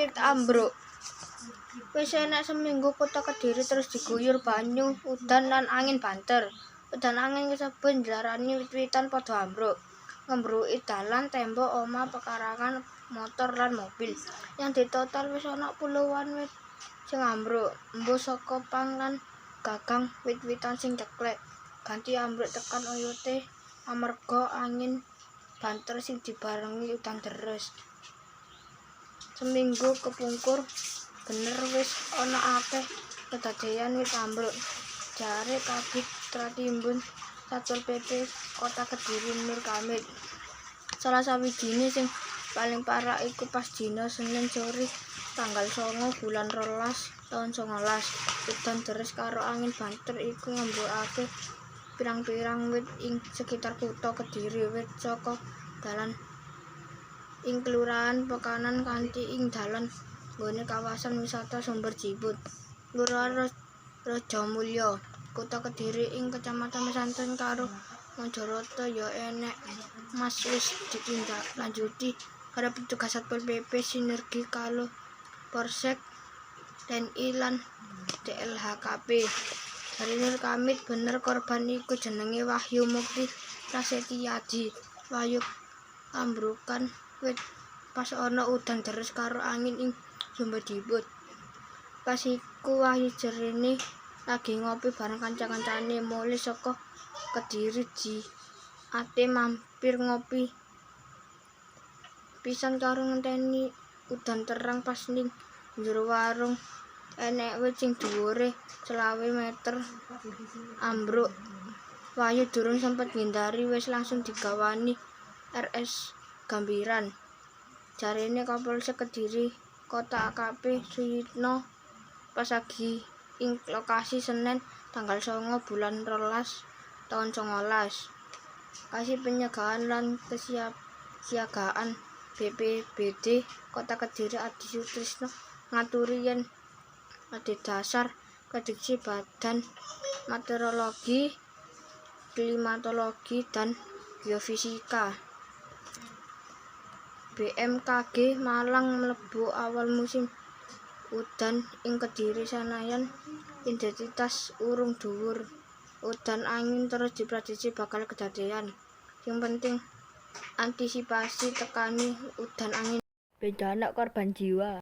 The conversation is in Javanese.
wit ambruk. Wis enek seminggu kota Kediri terus diguyur banyu, udan lan angin banter. Udan angin kasebut njlarani wit-witan padha ambruk. Ngembruki dalan, tembok, omah, pekarangan, motor lan mobil. Yang ditotal wis ana puluhan wit sing ambruk. Embuh saka pang lan gagang wit-witan sing ceklek. Ganti ambruk tekan oyote amarga angin banter sing dibarengi udan deres. Seminggu kepungkur bener wis ana akeh kedadeyan wit ambruk. Jare Kabid Tratimbun Satpol PP Kota Kediri Nur Kamid. Salah sawijine sing paling parah iku pas dina Senin sore tanggal 9 bulan 12 tahun 19. Udan deres karo angin banter iku ngembrukake pirang-pirang wit ing sekitar kutha Kediri. Wit saka dalan ing kelurahan Pekanan kanthi ing dalan nggone kawasan wisata Sumber Jibut, Kelurahan Rajamulya, Kota Kediri ing Kecamatan Mesanten karo Mojoreto ya enek mas wis ditindaklanjuti karo petugas Satpol PP sinergi karo Polsek, TNI lan DLHKP. Dari Nur Kamid bener korban iku jenenge Wahyu Mukti Prasetyadi. Wahyu ambrukan wit pas ana udan deres karo angin ing Sumber Jibut. Pas iku Wahyu jerene lagi ngopi bareng kanca-kancane mulih saka Kediri ate mampir ngopi pisan karo ngenteni udan terang. Pas ning njero warung enek wit sing dhuwure 20 meter ambruk. Wahyu durung sempet ngindari wis langsung digawani RS Gambiran. Jarene Kapolsek Kediri Kota AKP Suyitno pas lagi ing lokasi Senin tanggal 9 bulan 12 tahun 19. Kasih Pencegahan lan Kesiapsiagaan BPBD Kota Kediri Adi Sutrisno ngaturi yen adhedhasar prediksi Badan Meteorologi, Klimatologi dan Geofisika BMKG Malang mlebu awal musim udan ing Kediri sanajan intensitas urung dhuwur. Udan angin terus diprediksi bakal kedadeyan. Sing penting antisipasi tekani udan angin. Beda anak korban jiwa.